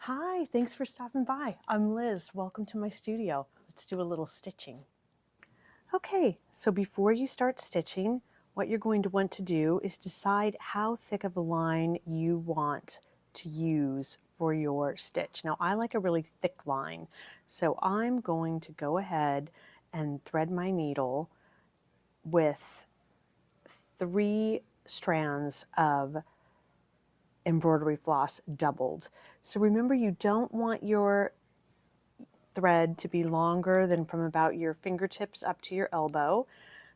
Hi, thanks for stopping by. I'm Liz. Welcome to my studio. Let's do a little stitching. Okay, so before you start stitching, what you're going to want to do is decide how thick of a line you want to use for your stitch. Now, I like a really thick line, so I'm going to go ahead and thread my needle with 3 strands of embroidery floss doubled. So remember, you don't want your thread to be longer than from about your fingertips up to your elbow.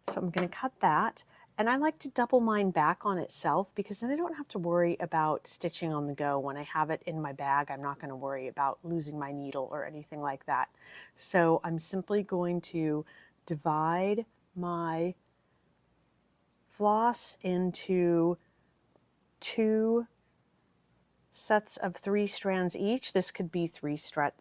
So I'm going to cut that. And I like to double mine back on itself because then I don't have to worry about stitching on the go. When I have it in my bag, I'm not going to worry about losing my needle or anything like that. So I'm simply going to divide my floss into 2 sets of 3 strands each. This could be 3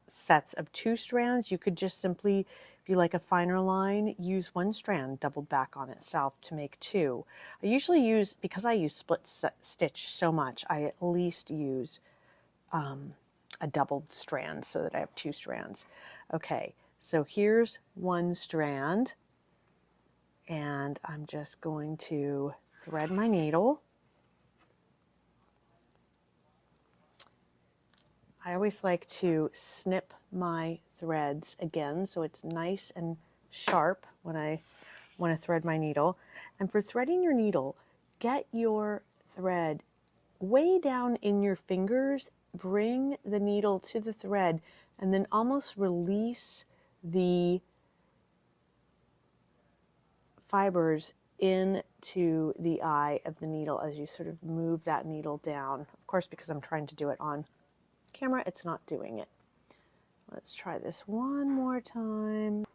sets of 2 strands. You could just simply, if you like a finer line, use 1 strand doubled back on itself to make 2. I usually use, because I use split stitch so much, I at least use a doubled strand so that I have 2 strands. Okay, so here's 1 strand, and I'm just going to thread my needle. I always like to snip my threads again so it's nice and sharp when I want to thread my needle. And for threading your needle, get your thread way down in your fingers, bring the needle to the thread, and then almost release the fibers into the eye of the needle as you sort of move that needle down. Of course, because I'm trying to do it on camera, it's not doing it. Let's try this one more time.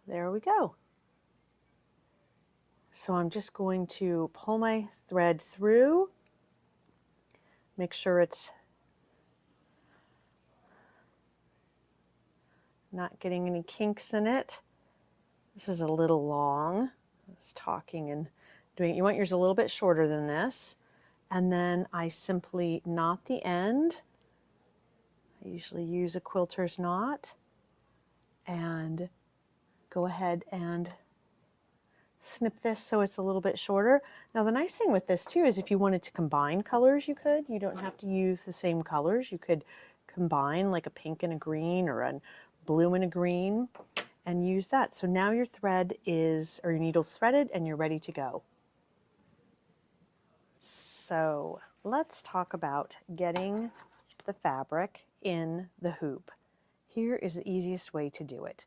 There we go. So I'm just going to pull my thread through, make sure it's not getting any kinks in it. This is a little long. I was talking and doing it. You want yours a little bit shorter than this. And then I simply knot the end. I usually use a quilter's knot and go ahead and snip this so it's a little bit shorter. Now the nice thing with this too is if you wanted to combine colors, you could. You don't have to use the same colors. You could combine like a pink and a green or a blue and a green and use that. So now your thread is, or your needle's threaded and you're ready to go. So let's talk about getting the fabric in the hoop. Here is the easiest way to do it.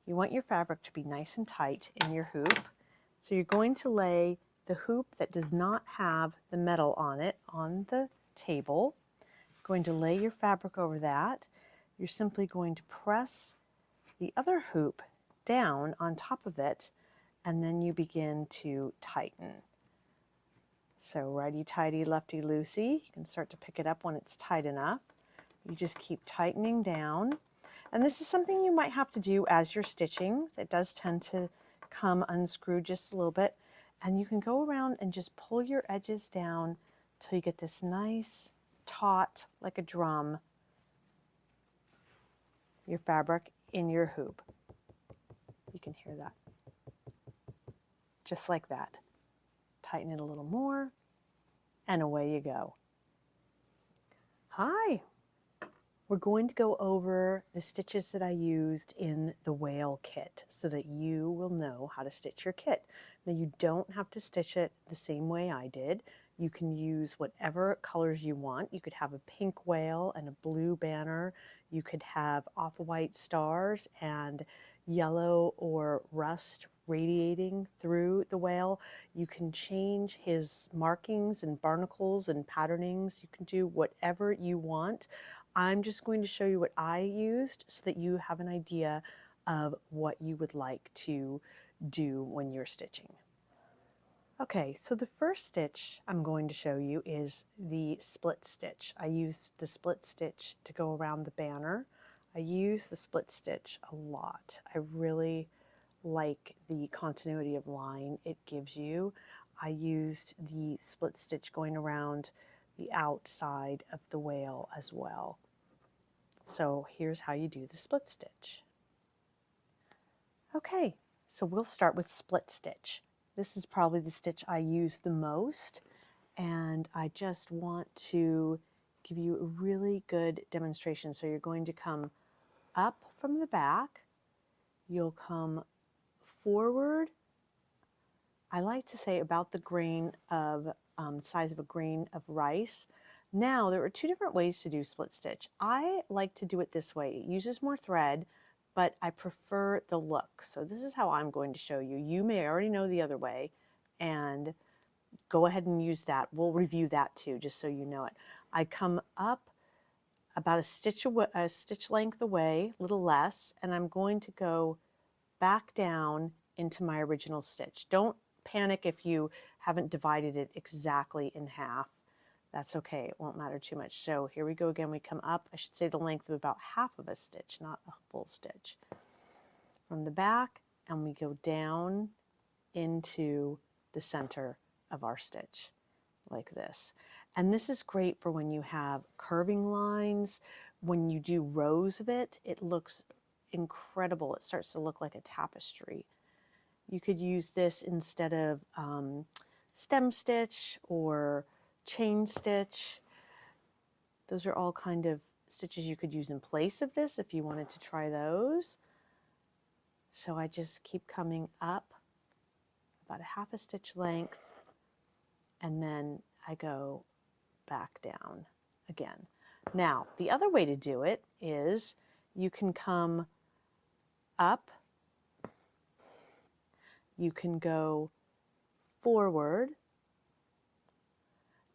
You want your fabric to be nice and tight in your hoop. So you're going to lay the hoop that does not have the metal on it on the table. You're going to lay your fabric over that. You're simply going to press the other hoop down on top of it, and then you begin to tighten. So righty-tighty, lefty-loosey. You can start to pick it up when it's tight enough. You just keep tightening down. And this is something you might have to do as you're stitching. It does tend to come unscrewed just a little bit. And you can go around and just pull your edges down till you get this nice taut, like a drum, your fabric in your hoop. You can hear that. Just like that. Tighten it a little more, and away you go. Hi! We're going to go over the stitches that I used in the whale kit so that you will know how to stitch your kit. Now you don't have to stitch it the same way I did. You can use whatever colors you want. You could have a pink whale and a blue banner. You could have off-white stars and yellow or rust radiating through the whale. You can change his markings and barnacles and patternings. You can do whatever you want. I'm just going to show you what I used so that you have an idea of what you would like to do when you're stitching. Okay, so the first stitch I'm going to show you is the split stitch. I used the split stitch to go around the banner. I use the split stitch a lot. I really like the continuity of line it gives you. I used the split stitch going around the outside of the whale as well. So here's how you do the split stitch. Okay, so we'll start with split stitch. This is probably the stitch I use the most, and I just want to give you a really good demonstration. So you're going to come up from the back, you'll come forward. I like to say about the grain of size of a grain of rice. Now there are two different ways to do split stitch. I like to do it this way. It uses more thread, but I prefer the look. So this is how I'm going to show you. You may already know the other way, and go ahead and use that. We'll review that too, just so you know it. I come up about a stitch length away, a little less, and I'm going to go back down into my original stitch. Don't panic if you haven't divided it exactly in half. That's okay, it won't matter too much. So here we go again, we come up, I should say the length of about half of a stitch, not a full stitch. From the back, and we go down into the center of our stitch, like this. And this is great for when you have curving lines. When you do rows of it, it looks incredible. It starts to look like a tapestry. You could use this instead of stem stitch or chain stitch. Those are all kind of stitches you could use in place of this if you wanted to try those. So I just keep coming up about a half a stitch length, and then I go back down again. Now, the other way to do it is you can come up, you can go forward,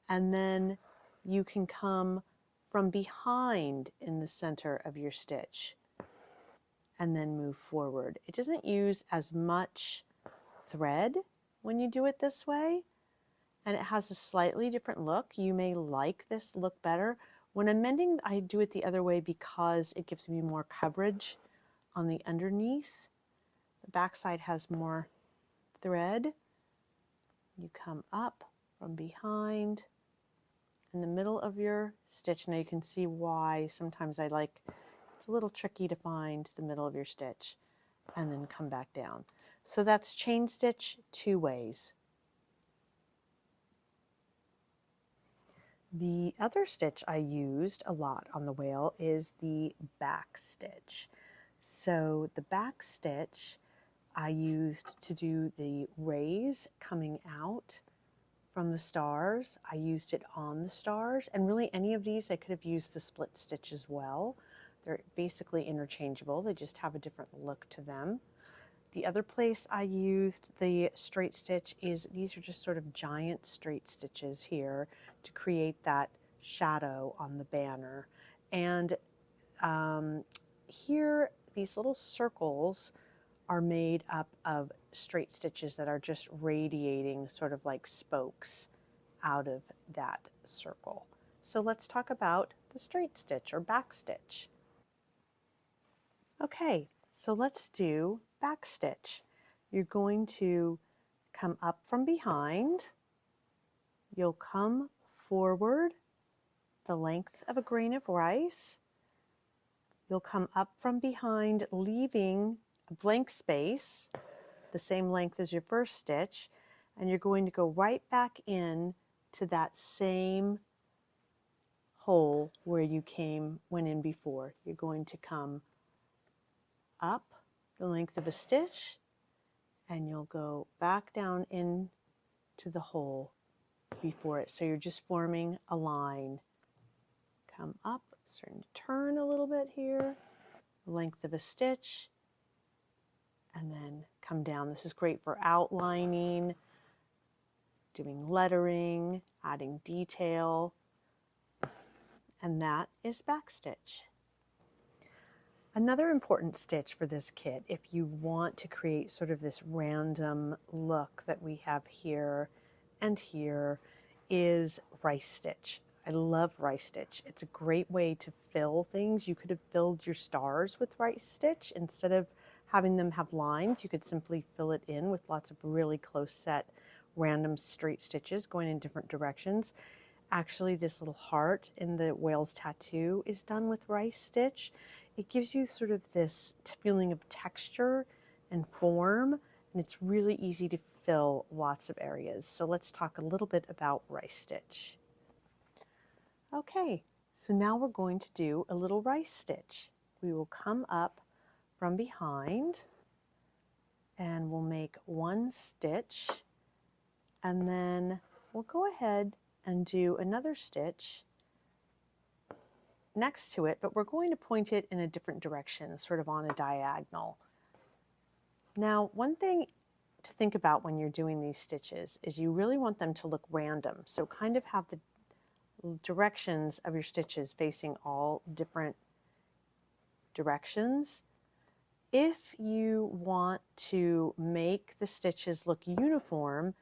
and then you can come from behind in the center of your stitch and then move forward. It doesn't use as much thread when you do it this way, and it has a slightly different look. You may like this look better. When I'm mending, I do it the other way because it gives me more coverage on the underneath. The backside has more thread. You come up from behind in the middle of your stitch. Now you can see why sometimes it's a little tricky to find the middle of your stitch, and then come back down. So that's chain stitch two ways. The other stitch I used a lot on the whale is the back stitch. So the back stitch I used to do the rays coming out from the stars. I used it on the stars, and really any of these I could have used the split stitch as well. They're basically interchangeable, they just have a different look to them. The other place I used the straight stitch is these are just sort of giant straight stitches here to create that shadow on the banner. And here these little circles are made up of straight stitches that are just radiating sort of like spokes out of that circle. So let's talk about the straight stitch or back stitch. Okay, so let's do back stitch. You're going to come up from behind, you'll come forward the length of a grain of rice, you'll come up from behind leaving a blank space, the same length as your first stitch, and you're going to go right back in to that same hole where you went in before. You're going to come up the length of a stitch, and you'll go back down into the hole before it. So you're just forming a line. Come up, starting to turn a little bit here, the length of a stitch, and then come down. This is great for outlining, doing lettering, adding detail, and that is back stitch. Another important stitch for this kit, if you want to create sort of this random look that we have here and here, is rice stitch. I love rice stitch. It's a great way to fill things. You could have filled your stars with rice stitch. Instead of having them have lines, you could simply fill it in with lots of really close set random straight stitches going in different directions. Actually, this little heart in the whale's tattoo is done with rice stitch. It gives you sort of this feeling of texture and form, and it's really easy to fill lots of areas. So let's talk a little bit about rice stitch. Okay, so now we're going to do a little rice stitch. We will come up from behind and we'll make one stitch, and then we'll go ahead and do another stitch next to it, but we're going to point it in a different direction, sort of on a diagonal. Now, one thing to think about when you're doing these stitches is you really want them to look random. So kind of have the directions of your stitches facing all different directions. If you want to make the stitches look uniform,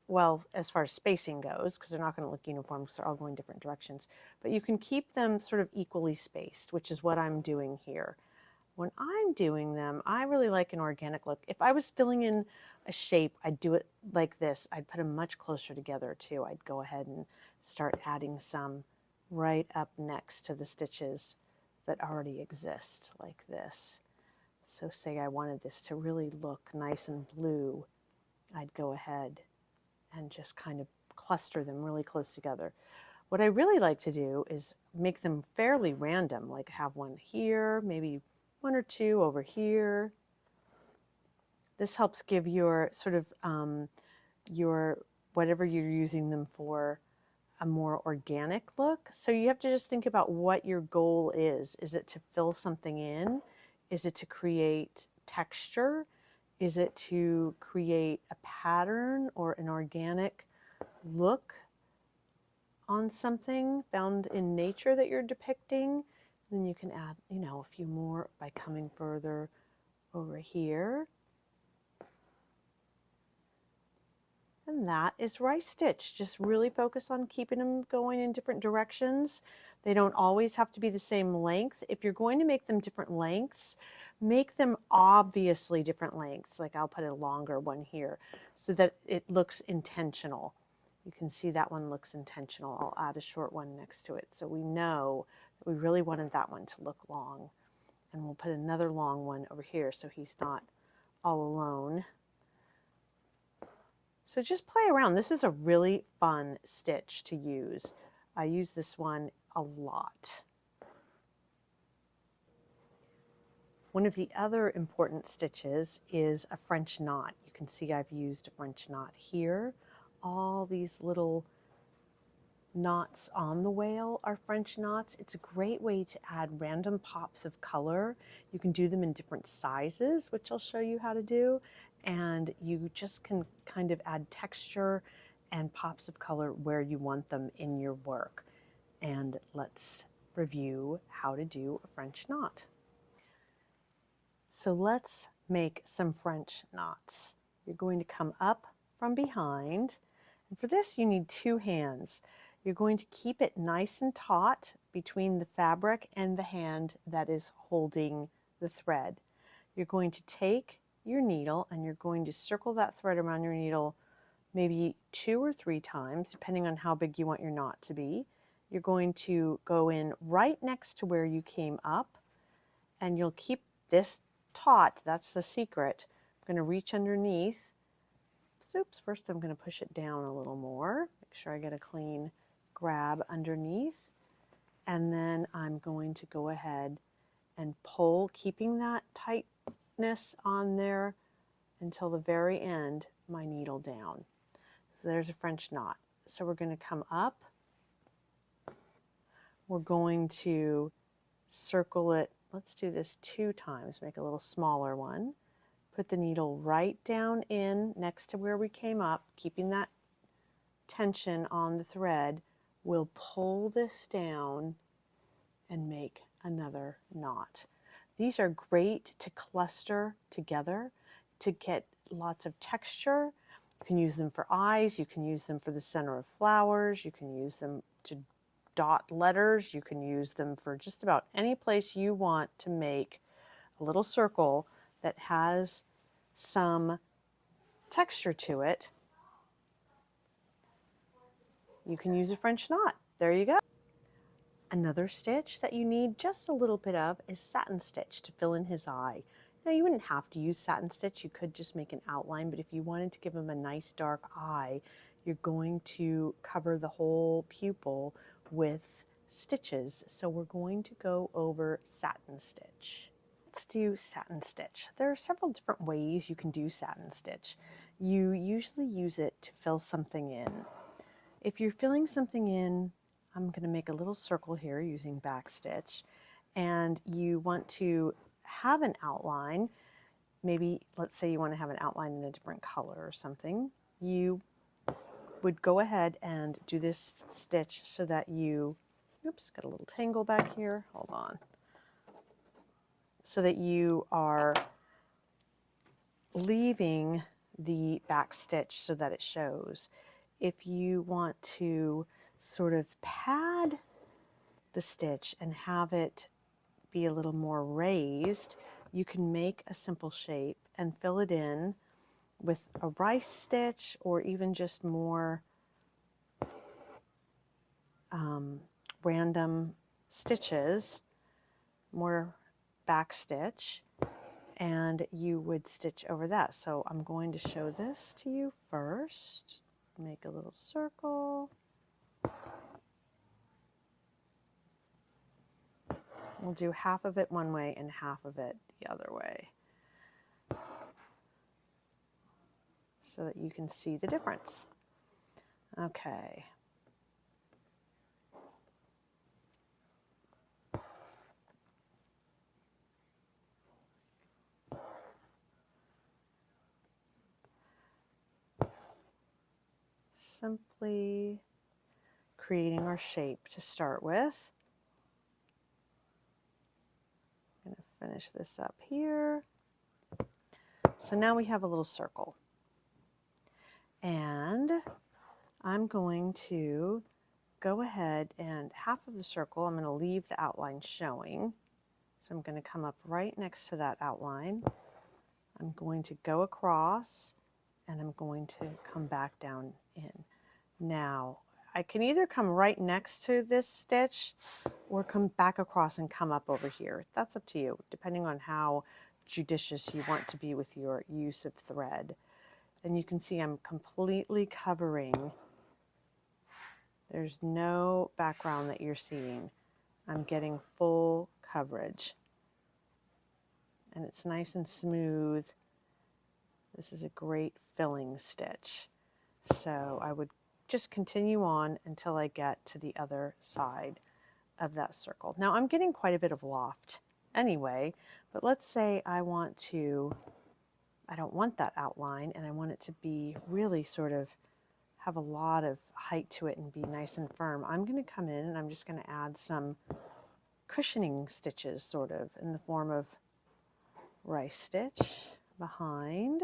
well, as far as spacing goes, because they're not going to look uniform because they're all going different directions, but you can keep them sort of equally spaced, which is what I'm doing here. When I'm doing them, I really like an organic look. If I was filling in a shape, I'd do it like this. I'd put them much closer together too. I'd go ahead and start adding some right up next to the stitches that already exist, like this. So say I wanted this to really look nice and blue, I'd go ahead and just kind of cluster them really close together. What I really like to do is make them fairly random, like have one here, maybe one or two over here. This helps give your sort of your whatever you're using them for a more organic look. So you have to just think about what your goal is. Is it to fill something in? Is it to create texture? Is it to create a pattern or an organic look on something found in nature that you're depicting? Then you can add, a few more by coming further over here. And that is rice stitch. Just really focus on keeping them going in different directions. They don't always have to be the same length. If you're going to make them different lengths, make them obviously different lengths. Like I'll put a longer one here so that it looks intentional. You can see that one looks intentional. I'll add a short one next to it so we know that we really wanted that one to look long. And we'll put another long one over here so he's not all alone. So just play around. This is a really fun stitch to use. I use this one a lot. One of the other important stitches is a French knot. You can see I've used a French knot here. All these little knots on the whale are French knots. It's a great way to add random pops of color. You can do them in different sizes, which I'll show you how to do. And you just can kind of add texture and pops of color where you want them in your work. And let's review how to do a French knot. So let's make some French knots. You're going to come up from behind. And for this, you need two hands. You're going to keep it nice and taut between the fabric and the hand that is holding the thread. You're going to take your needle and you're going to circle that thread around your needle maybe 2 or 3 times, depending on how big you want your knot to be. You're going to go in right next to where you came up, and you'll keep this taut. That's the secret. I'm going to reach underneath. Oops, first I'm going to push it down a little more. Make sure I get a clean grab underneath. And then I'm going to go ahead and pull, keeping that tightness on there until the very end, my needle down. So there's a French knot. So we're going to come up. We're going to circle it. Let's do this 2 times, make a little smaller one. Put the needle right down in next to where we came up, keeping that tension on the thread. We'll pull this down and make another knot. These are great to cluster together to get lots of texture. You can use them for eyes, you can use them for the center of flowers, you can use them to dot letters, you can use them for just about any place you want to make a little circle that has some texture to it. you can use a French knot. There you go. Another stitch that you need just a little bit of is satin stitch to fill in his eye. Now you wouldn't have to use satin stitch, you could just make an outline, but if you wanted to give him a nice dark eye, you're going to cover the whole pupil with stitches. So we're going to go over satin stitch. Let's do satin stitch. There are several different ways you can do satin stitch. You usually use it to fill something in. If you're filling something in, I'm going to make a little circle here using back stitch, and you want to have an outline. Maybe let's say you want to have an outline in a different color or something. You would go ahead and do this stitch so that you, oops, got a little tangle back here, hold on, so that you are leaving the back stitch so that it shows. If you want to sort of pad the stitch and have it be a little more raised, you can make a simple shape and fill it in with a rice stitch or even just more random stitches, more back stitch, and you would stitch over that. So I'm going to show this to you first. Make a little circle. We'll do half of it one way and half of it the other way, so that you can see the difference. Okay. Simply creating our shape to start with. I'm going to finish this up here. So now we have a little circle. And I'm going to go ahead and half of the circle, I'm going to leave the outline showing. So I'm going to come up right next to that outline. I'm going to go across and I'm going to come back down in. Now, I can either come right next to this stitch or come back across and come up over here. That's up to you, depending on how judicious you want to be with your use of thread. And you can see I'm completely covering. There's no background that you're seeing. I'm getting full coverage. And it's nice and smooth. This is a great filling stitch. So I would just continue on until I get to the other side of that circle. Now I'm getting quite a bit of loft anyway, but let's say I don't want that outline and I want it to be really sort of have a lot of height to it and be nice and firm. I'm going to come in and I'm just going to add some cushioning stitches sort of in the form of rice stitch behind.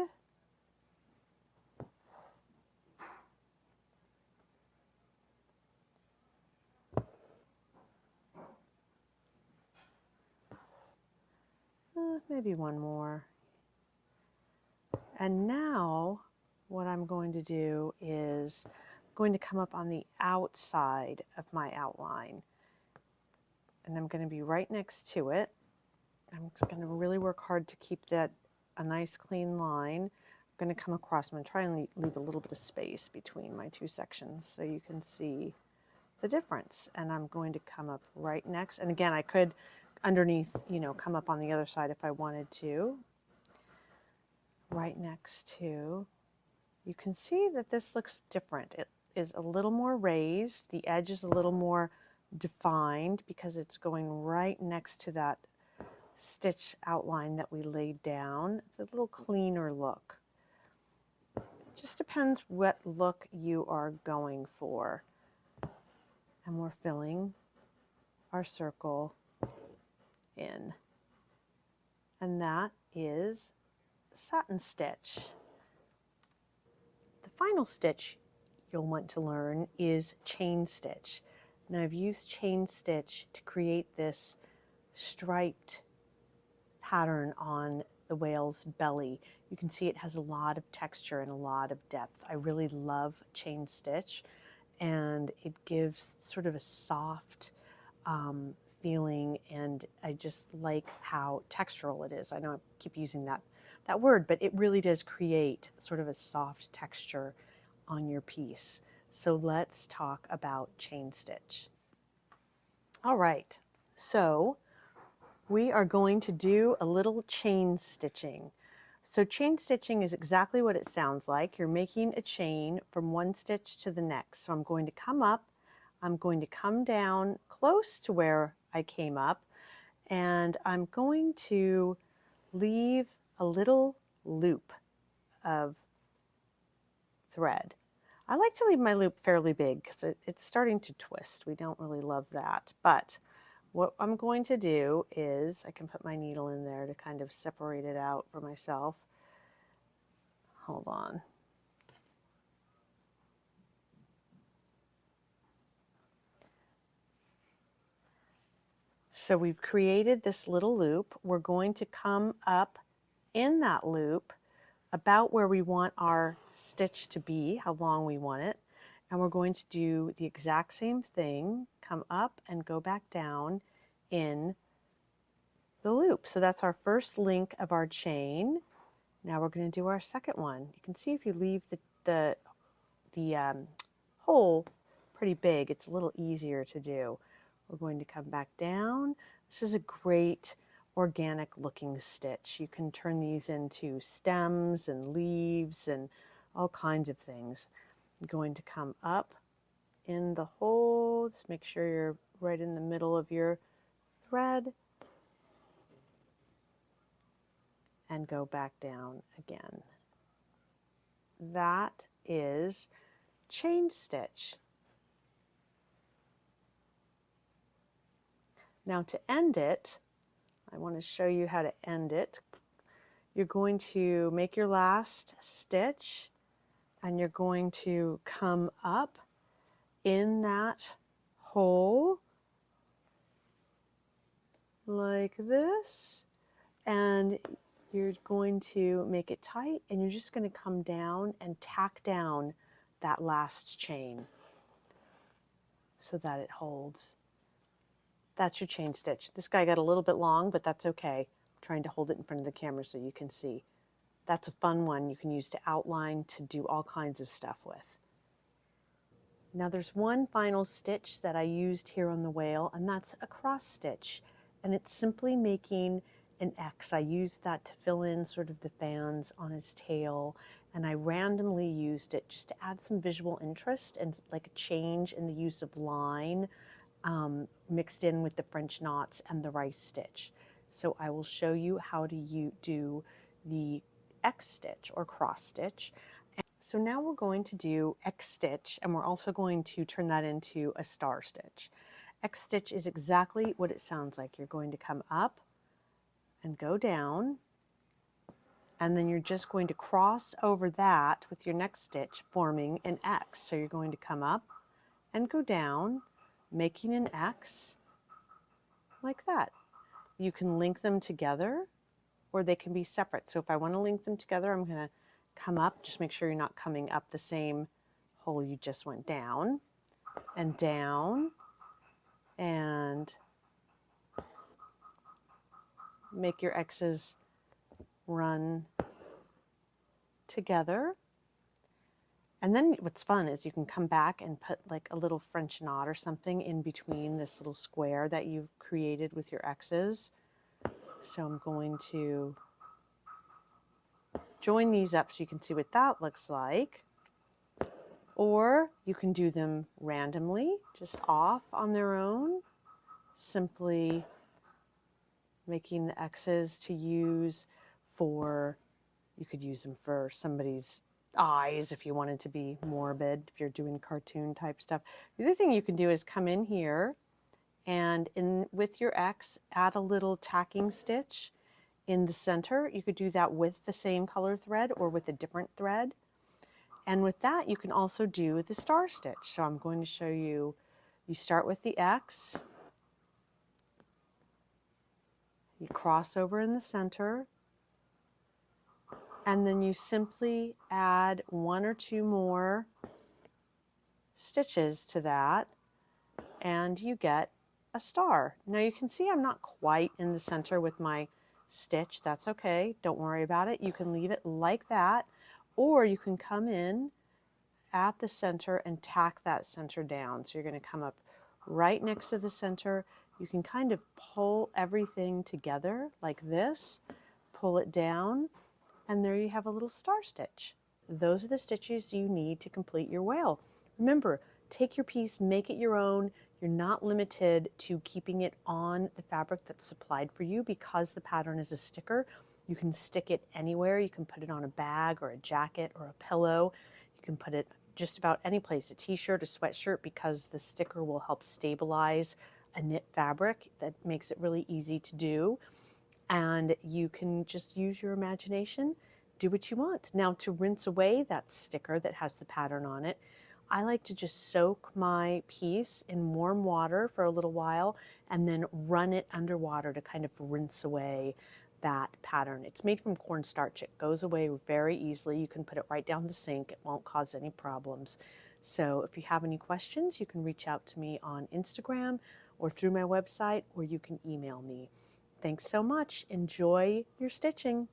Maybe one more. And now what I'm going to do is I'm going to come up on the outside of my outline. And I'm going to be right next to it. I'm just going to really work hard to keep that a nice clean line. I'm going to come across. I'm going to try and leave a little bit of space between my two sections so you can see the difference. And I'm going to come up right next. And again, I could underneath, come up on the other side if I wanted to. Right next to, you can see that this looks different. It is a little more raised. The edge is a little more defined because it's going right next to that stitch outline that we laid down. It's a little cleaner look. It just depends what look you are going for. And we're filling our circle in. And that is satin stitch. The final stitch you'll want to learn is chain stitch. Now I've used chain stitch to create this striped pattern on the whale's belly. You can see it has a lot of texture and a lot of depth. I really love chain stitch, and it gives sort of a soft feeling, and I just like how textural it is. I know I keep using that word, but it really does create sort of a soft texture on your piece. So let's talk about chain stitch. All right, so we are going to do a little chain stitching. So chain stitching is exactly what it sounds like. You're making a chain from one stitch to the next. So I'm going to come up, I'm going to come down close to where I came up, and I'm going to leave a little loop of thread. I like to leave my loop fairly big because it's starting to twist. We don't really love that, but what I'm going to do is, I can put my needle in there to kind of separate it out for myself. Hold on. So we've created this little loop. We're going to come up in that loop about where we want our stitch to be, how long we want it. And we're going to do the exact same thing, come up and go back down in the loop. So that's our first link of our chain. Now we're going to do our second one. You can see if you leave the hole pretty big, it's a little easier to do. We're going to come back down. This is a great organic looking stitch. You can turn these into stems and leaves and all kinds of things. I'm going to come up in the hole. Just make sure you're right in the middle of your thread and go back down again. That is chain stitch. Now to end it, I want to show you how to end it. You're going to make your last stitch and you're going to come up in that hole like this, and you're going to make it tight, and you're just going to come down and tack down that last chain so that it holds. That's your chain stitch. This guy got a little bit long, but that's okay. I'm trying to hold it in front of the camera so you can see. That's a fun one you can use to outline, to do all kinds of stuff with. Now there's one final stitch that I used here on the whale, and that's a cross stitch. And it's simply making an X. I used that to fill in sort of the fans on his tail, and I randomly used it just to add some visual interest and like a change in the use of line mixed in with the French knots and the rice stitch. So I will show you how to do the X stitch or cross stitch. So now we're going to do X stitch, and we're also going to turn that into a star stitch. X stitch is exactly what it sounds like. You're going to come up and go down, and then you're just going to cross over that with your next stitch, forming an X. So you're going to come up and go down, making an X like that. You can link them together or they can be separate. So if I want to link them together, I'm going to come up. Just make sure you're not coming up the same hole you just went down, and make your X's run together. And then what's fun is you can come back and put like a little French knot or something in between this little square that you've created with your X's. So I'm going to join these up so you can see what that looks like. Or you can do them randomly, just off on their own, simply making the X's to use for, you could use them for somebody's eyes if you wanted to be morbid, if you're doing cartoon type stuff. The other thing you can do is come in here and with your X, add a little tacking stitch in the center. You could do that with the same color thread or with a different thread. And with that, you can also do the star stitch. So I'm going to show you, you start with the X, you cross over in the center, and then you simply add one or two more stitches to that, and you get a star. Now you can see I'm not quite in the center with my stitch. That's okay. Don't worry about it. You can leave it like that, or you can come in at the center and tack that center down. So you're going to come up right next to the center. You can kind of pull everything together like this, pull it down, and there you have a little star stitch. Those are the stitches you need to complete your whale. Remember, take your piece, make it your own. You're not limited to keeping it on the fabric that's supplied for you because the pattern is a sticker. You can stick it anywhere. You can put it on a bag or a jacket or a pillow. You can put it just about any place, a t-shirt, a sweatshirt, because the sticker will help stabilize a knit fabric. That makes it really easy to do. And you can just use your imagination, do what you want. Now, to rinse away that sticker that has the pattern on it, I like to just soak my piece in warm water for a little while and then run it underwater to kind of rinse away that pattern. It's made from cornstarch. It goes away very easily. You can put it right down the sink. It won't cause any problems. So if you have any questions, you can reach out to me on Instagram or through my website, or you can email me. Thanks so much. Enjoy your stitching.